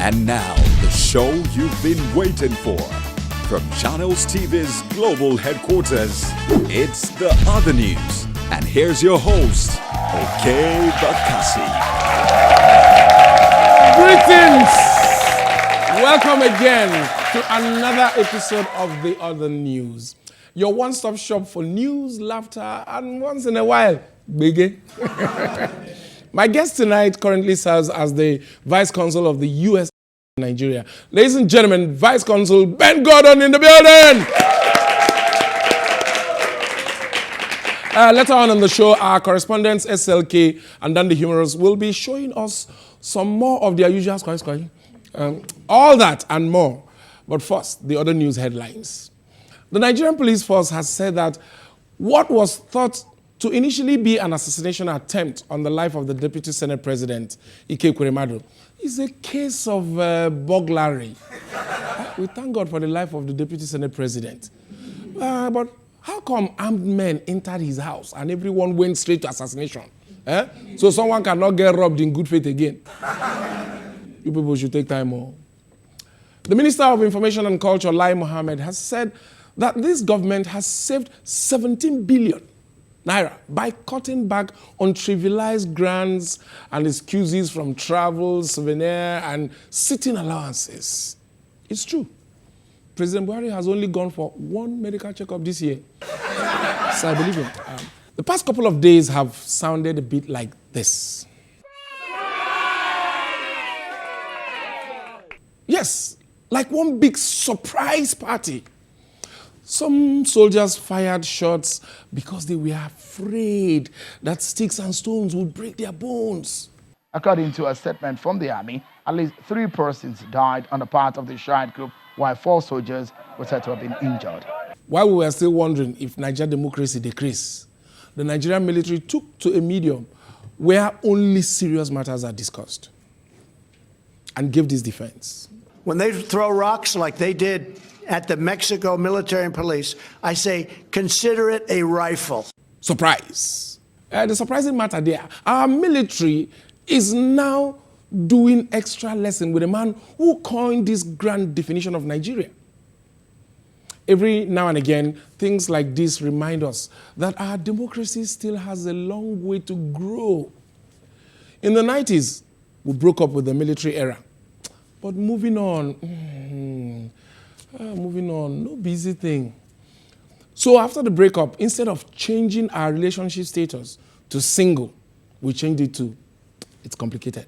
And now, the show you've been waiting for. From Channels TV's global headquarters, it's The Other News. And here's your host, Okey Bakassi. Greetings! Welcome again to another episode of The Other News. Your one-stop shop for news, laughter, and once in a while, biggie. My guest tonight currently serves as the Vice Consul of the U.S. in Nigeria. Ladies and gentlemen, Vice Consul Ben Gordon in the building. Later on the show, our correspondents SLK and Dan the Humorous will be showing us some more of their usual all that and more. But first, the other news headlines. The Nigerian police force has said that what was thought to initially be an assassination attempt on the life of the Deputy Senate President, Ike Ekweremadu, is a case of burglary. We thank God for the life of the Deputy Senate President. But how come armed men entered his house and everyone went straight to assassination? So someone cannot get robbed in good faith again? You people should take time more. The Minister of Information and Culture, Lai Mohammed, has said that this government has saved 17 billion Naira by cutting back on trivialized grants and excuses from travel, souvenir, and sitting allowances. It's true. President Buhari has only gone for one medical checkup this year. So I believe him. The past couple of days have sounded a bit like this. Yes, like one big surprise party. Some soldiers fired shots because they were afraid that sticks and stones would break their bones. According to a statement from the army, at least 3 persons died on the part of the Shiite group, while 4 soldiers were said to have been injured. While we were still wondering if Nigerian democracy decreased, the Nigerian military took to a medium where only serious matters are discussed and gave this defense. When they throw rocks like they did at the Mexico military and police, I say, consider it a rifle. Surprise. The surprising matter there, our military is now doing extra lesson with a man who coined this grand definition of Nigeria. Every now and again, things like this remind us that our democracy still has a long way to grow. In the 90s, we broke up with the military era. But moving on, no busy thing. So after the breakup, instead of changing our relationship status to single, we changed it to it's complicated.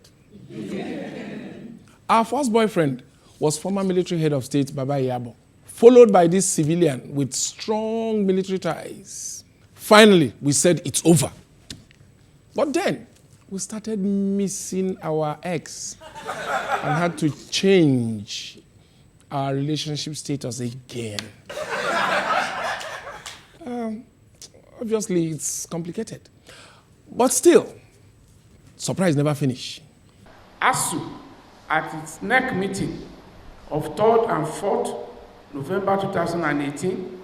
Our first boyfriend was former military head of state, Baba Iyabo, followed by this civilian with strong military ties. Finally, we said it's over. But then, we started missing our ex and had to change our relationship status again. Obviously, it's complicated. But still, surprise never finish. ASU, at its NEC meeting of 3rd and 4th November 2018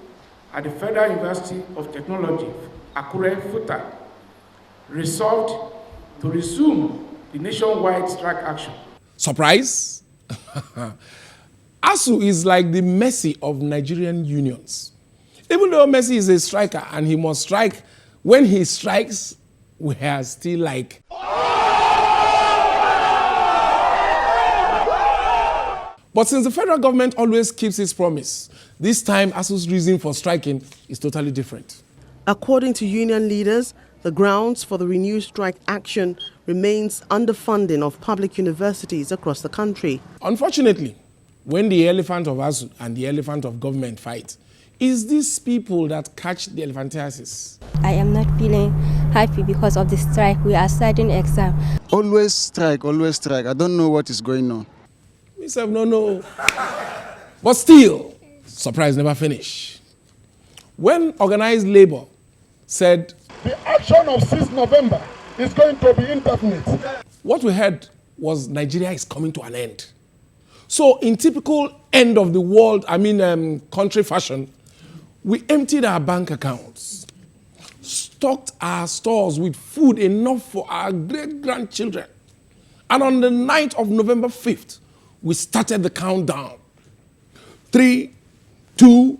at the Federal University of Technology, Akure, Futa, resolved to resume the nationwide strike action. Surprise? ASU is like the Messi of Nigerian unions. Even though Messi is a striker and he must strike, when he strikes, we are still like... But since the federal government always keeps its promise, this time ASU's reason for striking is totally different. According to union leaders, the grounds for the renewed strike action remains underfunding of public universities across the country. Unfortunately, when the elephant of ASU and the elephant of government fight, it's these people that catch the elephantiasis. I am not feeling happy because of the strike. We are starting exam. Always strike, always strike. I don't know what is going on. Myself, no. But still, surprise never finish. When organized labor said, the action of 6th November is going to be indefinite. What we heard was Nigeria is coming to an end. So in typical end of the world, country fashion, we emptied our bank accounts, stocked our stores with food enough for our great-grandchildren. And on the night of November 5th, we started the countdown. 3, 2,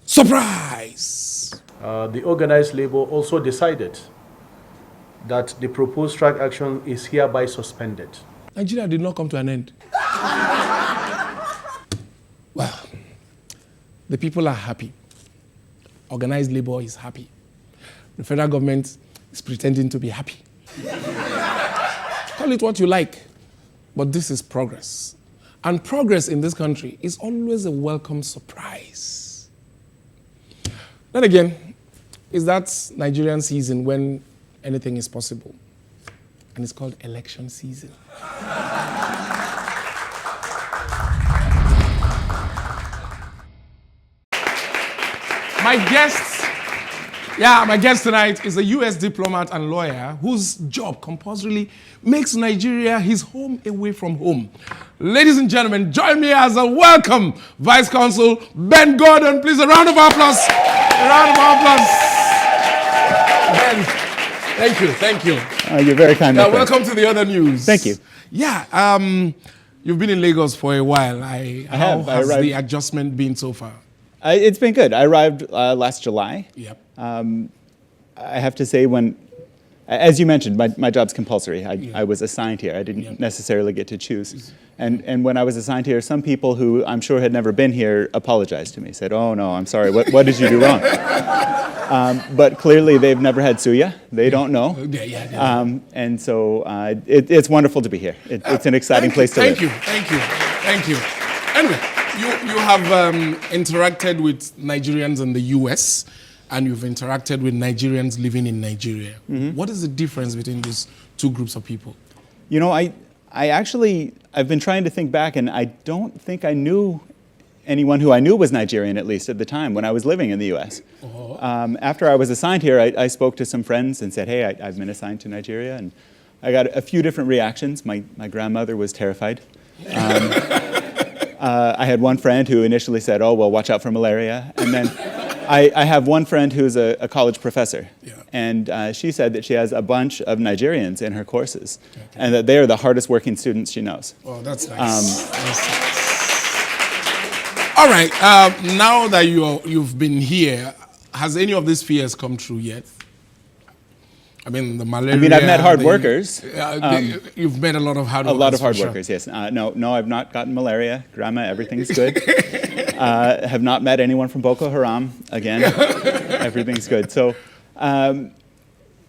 surprise! The organized labor also decided that the proposed strike action is hereby suspended. Nigeria did not come to an end. Well, the people are happy. Organized labor is happy. The federal government is pretending to be happy. Call it what you like, but this is progress. And progress in this country is always a welcome surprise. Then again, it's that Nigerian season when anything is possible. And it's called election season. My guest tonight is a U.S. diplomat and lawyer whose job compulsorily makes Nigeria his home away from home. Ladies and gentlemen, join me as a welcome Vice Consul Ben Gordon. Please, a round of applause. A round of applause. Ben, thank you. You're very kind. Welcome to the other news. Thank you. Yeah, you've been in Lagos for a while. How has the adjustment been so far? It's been good. I arrived last July. Yep. I have to say, as you mentioned, my job's compulsory. I was assigned here. I didn't necessarily get to choose. And when I was assigned here, some people who I'm sure had never been here apologized to me, said, "Oh no, I'm sorry. What did you do wrong?" But clearly, they've never had suya. They don't know. And so it's wonderful to be here. It's an exciting place to live. Thank you. Anyway, you have interacted with Nigerians in the U.S., and you've interacted with Nigerians living in Nigeria. Mm-hmm. What is the difference between these two groups of people? You know, I've been trying to think back, and I don't think I knew anyone who I knew was Nigerian, at least at the time when I was living in the U.S. After I was assigned here, I spoke to some friends and said, "Hey, I've been assigned to Nigeria," and I got a few different reactions. My grandmother was terrified. I had one friend who initially said, "Oh, well, watch out for malaria," and then I have one friend who's a college professor, and she said that she has a bunch of Nigerians in her courses, and that they are the hardest working students she knows. Oh, that's nice. All right, now that you've been here, has any of these fears come true yet? I mean, the malaria. I mean, I've met hard workers. You've met a lot of hard workers. A lot of hard workers, yes. No, I've not gotten malaria. Grandma, everything's good. Have not met anyone from Boko Haram. Again, everything's good. So,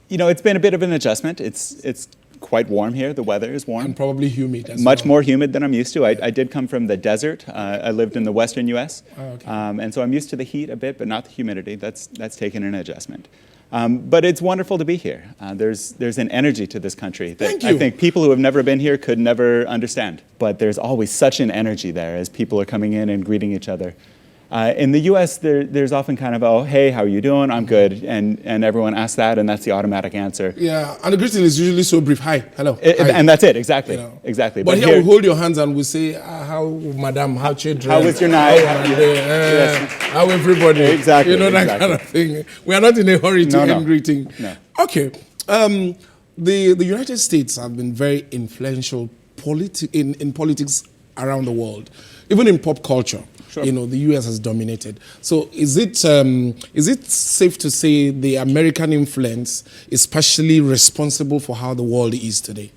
it's been a bit of an adjustment. It's quite warm here. The weather is warm. And probably humid as Much more humid than I'm used to. I did come from the desert. I lived in the western U.S. And so I'm used to the heat a bit, but not the humidity. That's taken an adjustment. But it's wonderful to be here. There's an energy to this country that I think people who have never been here could never understand. But there's always such an energy there as people are coming in and greeting each other. In the U.S., there's often kind of, "Oh, hey, how are you doing? I'm good." And everyone asks that, and that's the automatic answer. Yeah, and the greeting is usually so brief. "Hi, hello." And that's it, exactly. Exactly. But here we'll hold your hands and we'll say, "How, madam, how children? How was your night? How everybody?" Exactly. That kind of thing. We are not in a hurry to end greeting. No. Okay. The United States have been very influential in politics around the world, even in pop culture. Sure. The U.S. has dominated. So is it safe to say the American influence is partially responsible for how the world is today?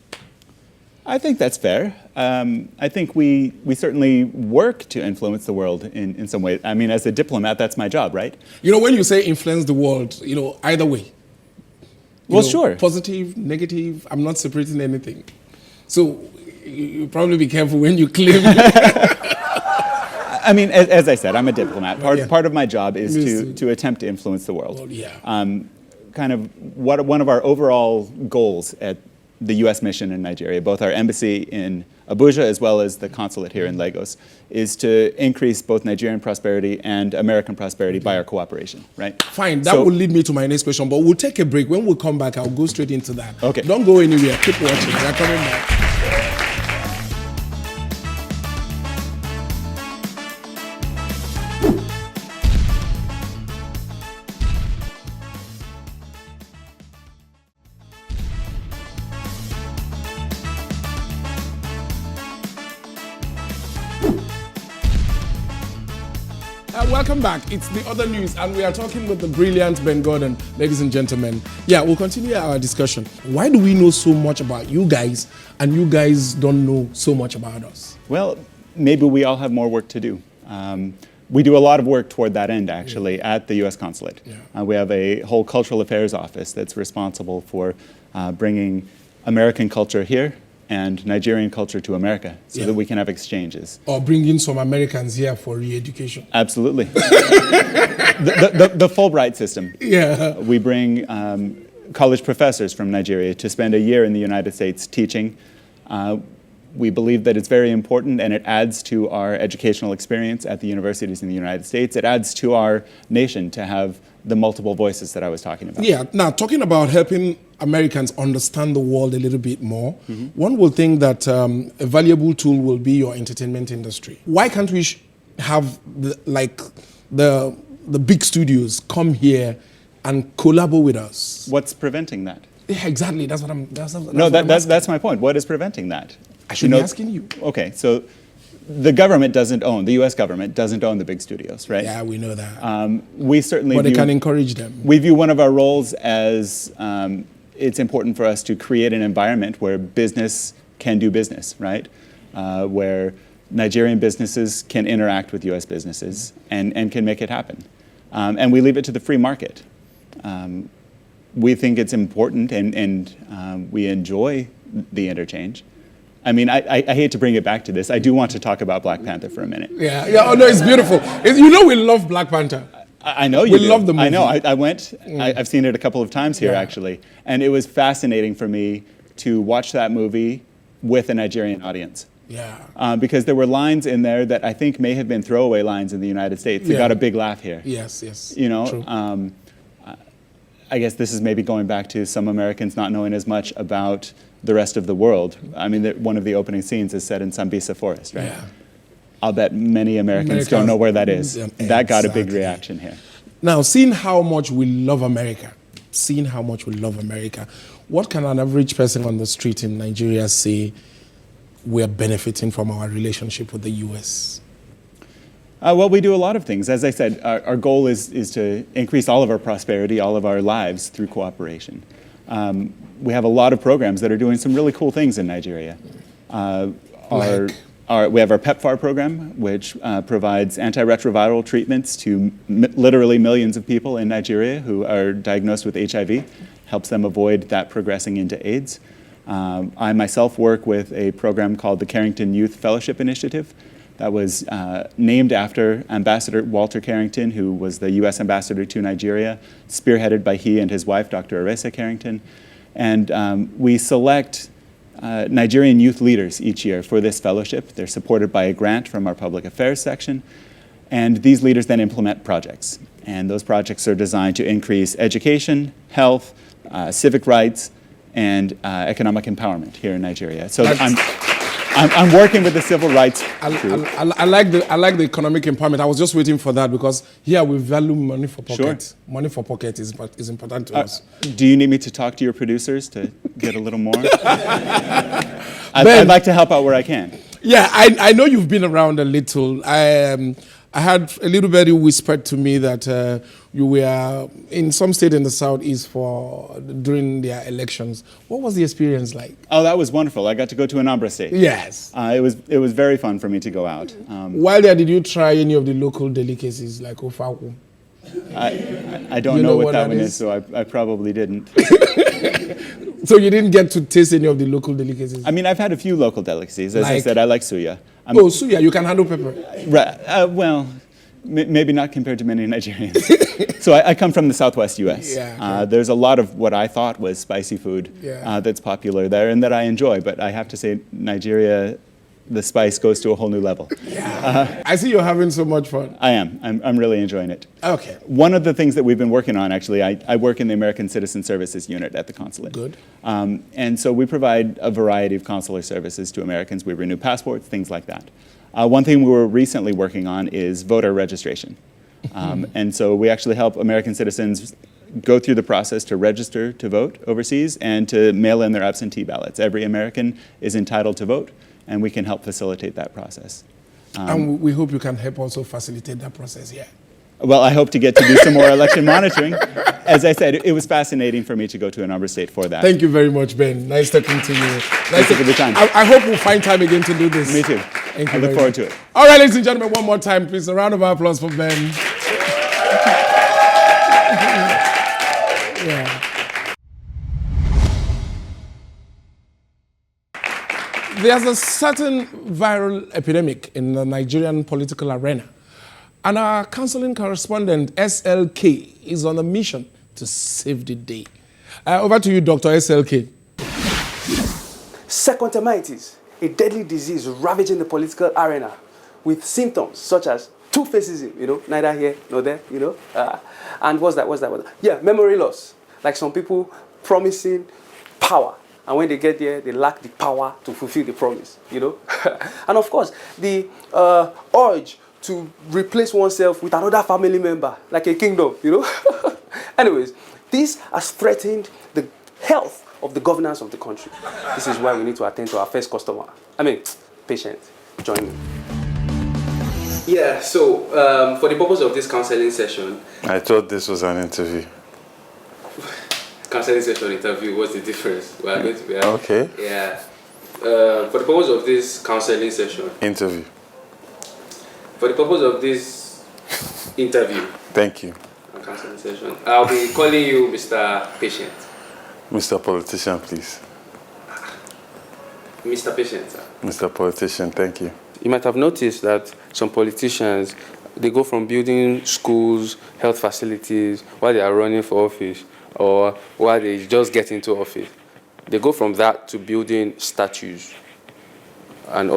I think that's fair. I think we certainly work to influence the world in some way. I mean, as a diplomat, that's my job, right? When you say influence the world, either way. Sure. Positive, negative, I'm not separating anything. So you probably be careful when you claim. I mean, as I said, I'm a diplomat. Part of my job is to attempt to influence the world. Kind of one of our overall goals at the U.S. mission in Nigeria, both our embassy in Abuja as well as the consulate here in Lagos, is to increase both Nigerian prosperity and American prosperity by our cooperation, right? Fine, that will lead me to my next question, but we'll take a break. When we come back, I'll go straight into that. Okay. Don't go anywhere. Keep watching. We're coming back. Welcome back. It's the other news, and we are talking with the brilliant Ben Gordon, ladies and gentlemen. Yeah, we'll continue our discussion. Why do we know so much about you guys, and you guys don't know so much about us? Well, maybe we all have more work to do. We do a lot of work toward that end, actually, at the U.S. Consulate. Yeah. We have a whole cultural affairs office that's responsible for bringing American culture here and Nigerian culture to America so that we can have exchanges. Or bringing some Americans here for re-education. Absolutely. the Fulbright system. Yeah. We bring college professors from Nigeria to spend a year in the United States teaching. We believe that it's very important, and it adds to our educational experience at the universities in the United States. It adds to our nation to have the multiple voices that I was talking about. Yeah, now talking about helping Americans understand the world a little bit more, one will think that a valuable tool will be your entertainment industry. Why can't we have the big studios come here and collaborate with us? What's preventing that? Yeah, exactly. That's what I'm. That's my point. What is preventing that? I should be asking you. Okay, so the government doesn't own, the U.S. government doesn't own the big studios, right? Yeah, we know that. We certainly But they can encourage them. We view one of our roles as it's important for us to create an environment where business can do business, right? Where Nigerian businesses can interact with U.S. businesses and can make it happen. And we leave it to the free market. We think it's important and we enjoy the interchange. I mean, I hate to bring it back to this. I do want to talk about Black Panther for a minute. Yeah. Oh no, it's beautiful. You know we love Black Panther. I know you do. We love the movie. I know. I went. I've seen it a couple of times here, actually. And it was fascinating for me to watch that movie with a Nigerian audience. Yeah. Because there were lines in there that I think may have been throwaway lines in the United States. They got a big laugh here. Yes. You know, True. I guess this is maybe going back to some Americans not knowing as much about the rest of the world. I mean, one of the opening scenes is set in Sambisa Forest, right? Yeah. I'll bet many Americans don't know where that is. That got a big reaction here. Now, seeing how much we love America, what can an average person on the street in Nigeria say we're benefiting from our relationship with the U.S.? Well, we do a lot of things. As I said, our goal is to increase all of our prosperity, all of our lives through cooperation. We have a lot of programs that are doing some really cool things in Nigeria. We have our PEPFAR program, which provides antiretroviral treatments to literally millions of people in Nigeria who are diagnosed with HIV, helps them avoid that progressing into AIDS. I myself work with a program called the Carrington Youth Fellowship Initiative that was named after Ambassador Walter Carrington, who was the U.S. ambassador to Nigeria, spearheaded by he and his wife, Dr. Aresa Carrington. And we select Nigerian youth leaders each year for this fellowship. They're supported by a grant from our public affairs section. And these leaders then implement projects. And those projects are designed to increase education, health, civic rights, and economic empowerment here in Nigeria. So I'm working with the civil rights group. I like the economic empowerment. I was just waiting for that because here we value money for pocket. Sure. Money for pocket is important to us. Do you need me to talk to your producers to get a little more? I'd like to help out where I can. Yeah, I know you've been around a little. I had a little bit whispered to me that you were in some state in the southeast during their elections. What was the experience like? Oh, that was wonderful. I got to go to Anambra State. Yes. It was very fun for me to go out. While there, did you try any of the local delicacies like ofaku? I don't know what that one is, so I probably didn't. So you didn't get to taste any of the local delicacies? I mean, I've had a few local delicacies. As I said, I like suya. Suya, you can handle pepper? Right. Well, maybe not compared to many Nigerians. So I come from the southwest U.S. Yeah, okay. There's a lot of what I thought was spicy food that's popular there and that I enjoy. But I have to say, Nigeria, the spice goes to a whole new level. Yeah. I see you're having so much fun. I am. I'm really enjoying it. Okay. One of the things that we've been working on, actually, I work in the American Citizen Services Unit at the Consulate. Good. And so we provide a variety of consular services to Americans. We renew passports, things like that. One thing we were recently working on is voter registration. And so we actually help American citizens go through the process to register to vote overseas and to mail in their absentee ballots. Every American is entitled to vote, and we can help facilitate that process. And we hope you can help also facilitate that process here. Well, I hope to get to do some more election monitoring. As I said, it was fascinating for me to go to a number state for that. Thank you very much, Ben. Nice talking to you. Nice to the time. I hope we'll find time again to do this. Me too. Thank you. I look forward to it. All right, ladies and gentlemen, one more time, please. A round of applause for Ben. Yeah. There's a certain viral epidemic in the Nigerian political arena. And our counseling correspondent, SLK, is on a mission to save the day. Over to you, Dr. SLK. Secondaimitis, a deadly disease ravaging the political arena with symptoms such as two-facism, neither here nor there, and what's that? Yeah, memory loss. Like some people promising power, and when they get there, they lack the power to fulfill the promise, And of course, the urge to replace oneself with another family member, like a kingdom, Anyways, this has threatened the health of the governance of the country. This is why we need to attend to our first customer. Patient. Join me. Yeah, so for the purpose of this counseling session... I thought this was an interview. Counseling session, interview, what's the difference? We are going to be... Okay. Yeah. For the purpose of this counseling session... Interview. For the purpose of this interview... Thank you. Counseling session, I'll be calling you Mr. Patient. Mr. Politician, please. Mr. Patient, sir. Mr. Politician, thank you. You might have noticed that some politicians, they go from building schools, health facilities, while they are running for office, or while they just get into office. They go from that to building statues and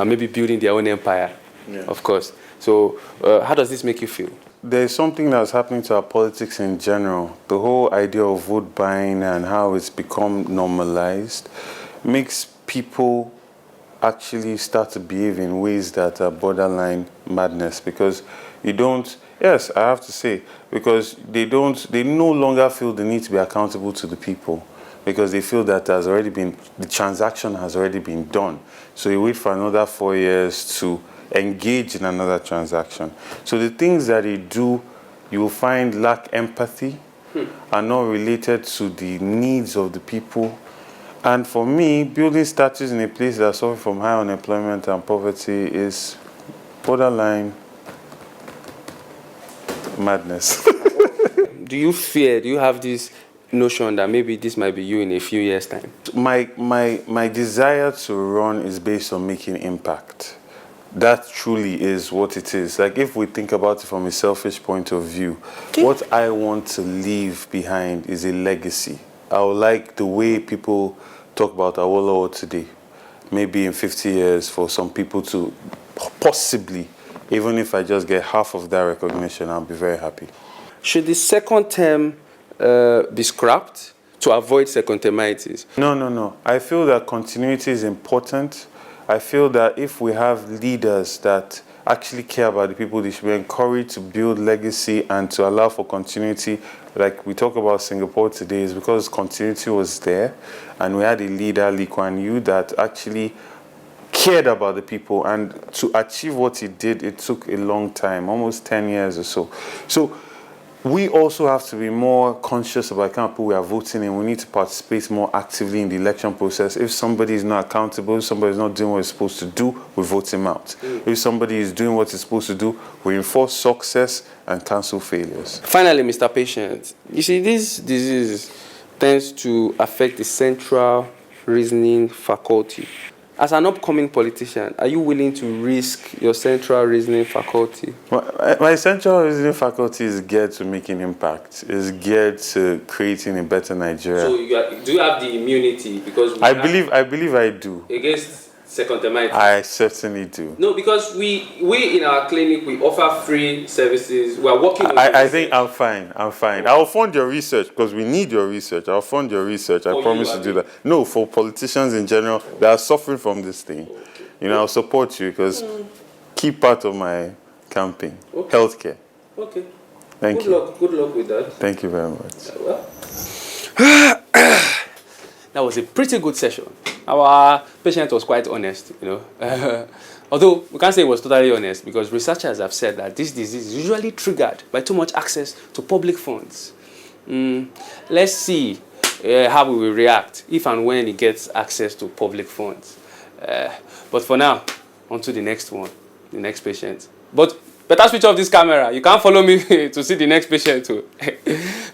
maybe building their own empire, of course. So how does this make you feel? There's something that's happening to our politics in general. The whole idea of vote buying and how it's become normalized makes people actually start to behave in ways that are borderline madness, because you don't, yes, I have to say, because they no longer feel the need to be accountable to the people, because they feel that the transaction has already been done. So you wait for another 4 years to engage in another transaction. So the things that they do, you will find lack empathy, are not related to the needs of the people. And for me, building statues in a place that suffers from high unemployment and poverty is borderline madness. Do you have this notion that maybe this might be you in a few years' time? My desire to run is based on making impact. That truly is what it is. Like, if we think about it from a selfish point of view, what I want to leave behind is a legacy. I would like the way people talk about Awolowo today, maybe in 50 years, for some people to possibly, even if I just get half of that recognition, I'll be very happy. Should the second term be scrapped to avoid secondaimitis? No. I feel that continuity is important. I feel that if we have leaders that actually care about the people, they should be encouraged to build legacy and to allow for continuity. Like we talk about Singapore today, is because continuity was there, and we had a leader, Lee Kuan Yew, that actually cared about the people, and to achieve what he did, it took a long time, almost 10 years or so. So we also have to be more conscious about the kind of people we are voting in. We need to participate more actively in the election process. If somebody is not accountable, if somebody is not doing what he's supposed to do, we vote him out. If somebody is doing what he's supposed to do, we enforce success and cancel failures. Finally, Mr. Patient, you see, this disease tends to affect the central reasoning faculty. As an upcoming politician, are you willing to risk your central reasoning faculty? My central reasoning faculty is geared to making impact. Is geared to creating a better Nigeria. So do you have the immunity? Because I believe I do. Against secondaimitis? I certainly do. No, because we in our clinic, we offer free services. We are working on I think I'm fine. I'll fund your research, because we need your research. I'll fund your research. I promise to do that. No, for politicians in general that are suffering from this thing. Okay. I'll support you, because key part of my campaign. Okay. Healthcare. Okay. Thank you. Good luck with that. Thank you very much. That was a pretty good session. Our patient was quite honest, Although we can't say it was totally honest, because researchers have said that this disease is usually triggered by too much access to public funds. Let's see how we will react if and when he gets access to public funds. But for now, on to the next one, the next patient. But better switch off this camera. You can't follow me to see the next patient too.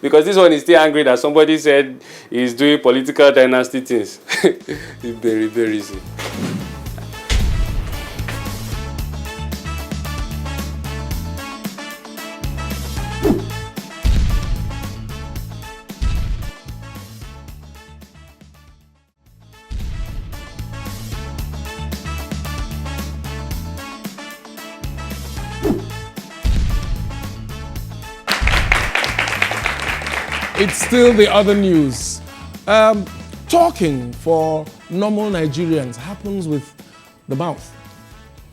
Because this one is still angry that somebody said he's doing political dynasty things. It's very, very easy. It's still the other news. Talking for normal Nigerians happens with the mouth.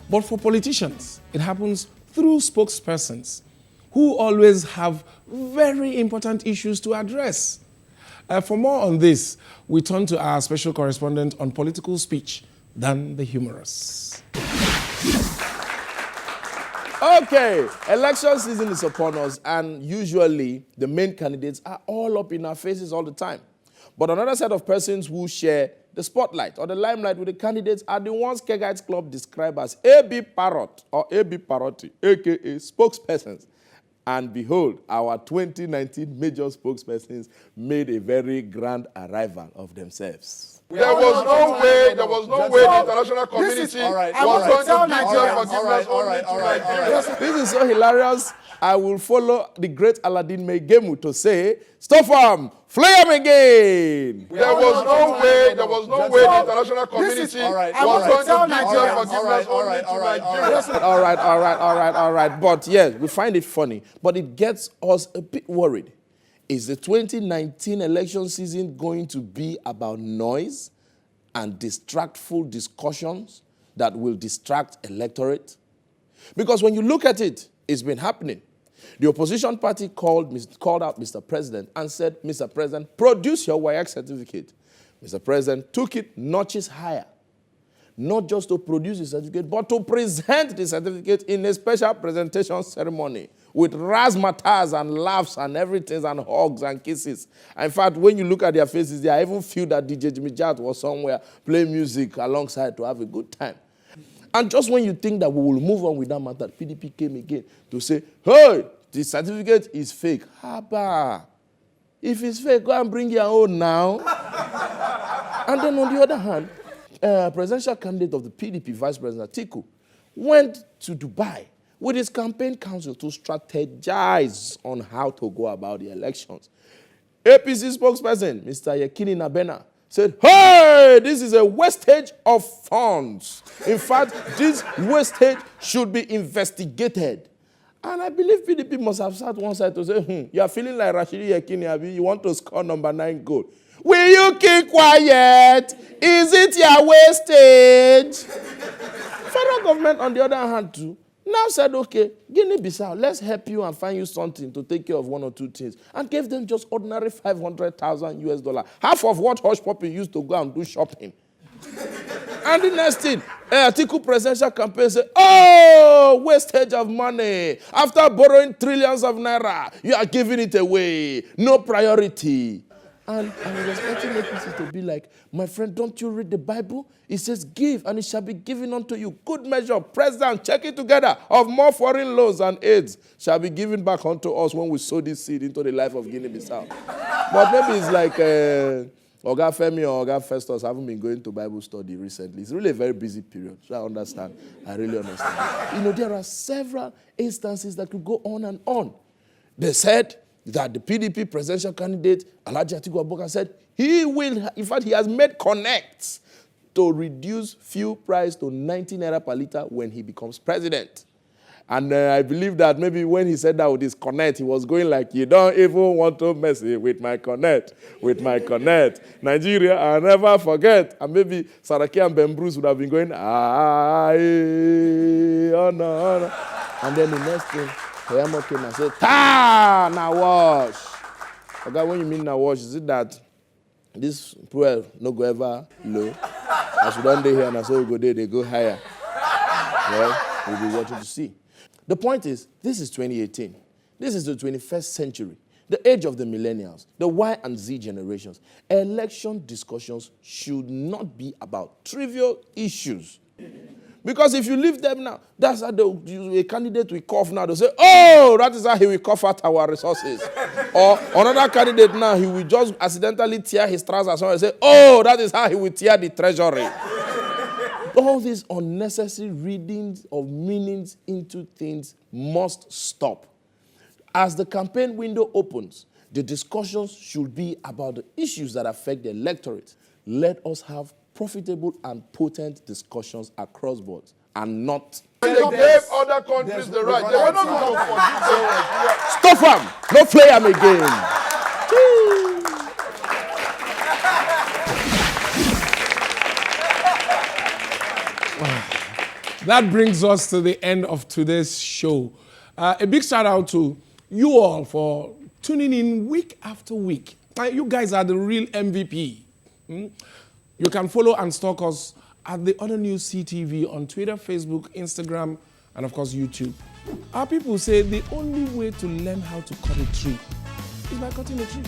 But for politicians, it happens through spokespersons who always have very important issues to address. For more on this, we turn to our special correspondent on political speech, Dan the Humorous. Okay, election season is upon us, and usually the main candidates are all up in our faces all the time. But another set of persons who share the spotlight or the limelight with the candidates are the ones Kegates Club describe as AB Parrot or AB Parrotti, aka spokespersons. And behold, our 2019 major spokespersons made a very grand arrival of themselves. There was no way the international community was going to give forgiveness only. This is so hilarious. I will follow the great Aladdin Megemu to say, stop him, flee him again. There was no way the international community was going to give forgiveness only to Nigeria. All right. But yes, we find it funny. But it gets us a bit worried. Is the 2019 election season going to be about noise and distractful discussions that will distract electorate? Because when you look at it, it's been happening. The opposition party called out Mr. President and said, Mr. President, produce your WAEC certificate. Mr. President took it notches higher. Not just to produce the certificate, but to present the certificate in a special presentation ceremony with razzmatazz and laughs and everything and hugs and kisses. In fact, when you look at their faces, I even feel that DJ Jimmy Jat was somewhere playing music alongside to have a good time. And just when you think that we will move on with that matter, PDP came again to say, hey, the certificate is fake. Haba. If it's fake, go and bring your own now. And then on the other hand, presidential candidate of the PDP, Vice President Atiku, went to Dubai with his campaign council to strategize on how to go about the elections. APC spokesperson, Mr. Yekini Nabena, said, hey, this is a wastage of funds. In fact, this wastage should be investigated. And I believe PDP must have sat one side to say, you are feeling like Rashidi Yekini Abi, you want to score number 9 goal. Will you keep quiet? Is it your wastage? Federal government, on the other hand, too, now said, okay, Guinea-Bissau, let's help you and find you something to take care of one or two things. And gave them just ordinary $500,000 US. Half of what Hush Puppy used to go and do shopping. And the next thing, Atiku presidential campaign said, oh, wastage of money. After borrowing trillions of naira, you are giving it away. No priority. And I was expecting APC to be like, my friend, don't you read the Bible? It says, give, and it shall be given unto you. Good measure, president, check it together, of more foreign loans and aids shall be given back unto us when we sow this seed into the life of Guinea-Bissau. But maybe it's like Oga Femi or Oga Festus haven't been going to Bible study recently. It's really a very busy period, so I understand. I really understand. There are several instances that could go on and on. They said that the PDP presidential candidate, Alhaji Atiku Abubakar, said he will, in fact, he has made connects to reduce fuel price to 90 naira per liter when he becomes president. And I believe that maybe when he said that with his connect, he was going like, you don't even want to mess with my connect, Nigeria, I'll never forget. And maybe Saraki and Ben Bruce would have been going, oh no. And then the next thing, Oyamo came and said, now wash. Okay, when you mean now wash, is it that This fuel no go ever low. As we don't day here and so we go there, they go higher. Well, we'll be watching to see. The point is, this is 2018. This is the 21st century. The age of the millennials, the Y and Z generations. Election discussions should not be about trivial issues. Because if you leave them now, that's how a candidate will cough now. They'll say, oh, that is how he will cough out our resources. Or another candidate now, he will just accidentally tear his trousers and say, oh, that is how he will tear the treasury. All these unnecessary readings of meanings into things must stop. As the campaign window opens, the discussions should be about the issues that affect the electorate. Let us have profitable and potent discussions across boards and not... They gave other countries the right. They were not going to forgive. Stop them! No play them again. That brings us to the end of today's show. A big shout out to you all for tuning in week after week. You guys are the real MVP. You can follow and stalk us at the Other News CTV on Twitter, Facebook, Instagram, and of course YouTube. Our people say the only way to learn how to cut a tree is by cutting a tree.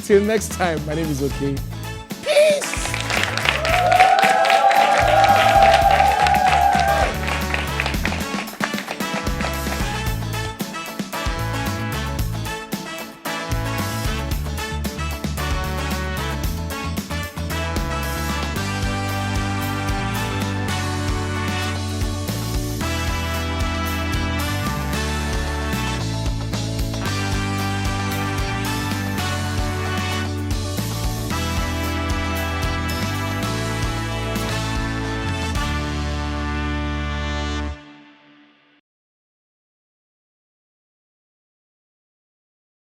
Till next time, my name is Okey. Peace!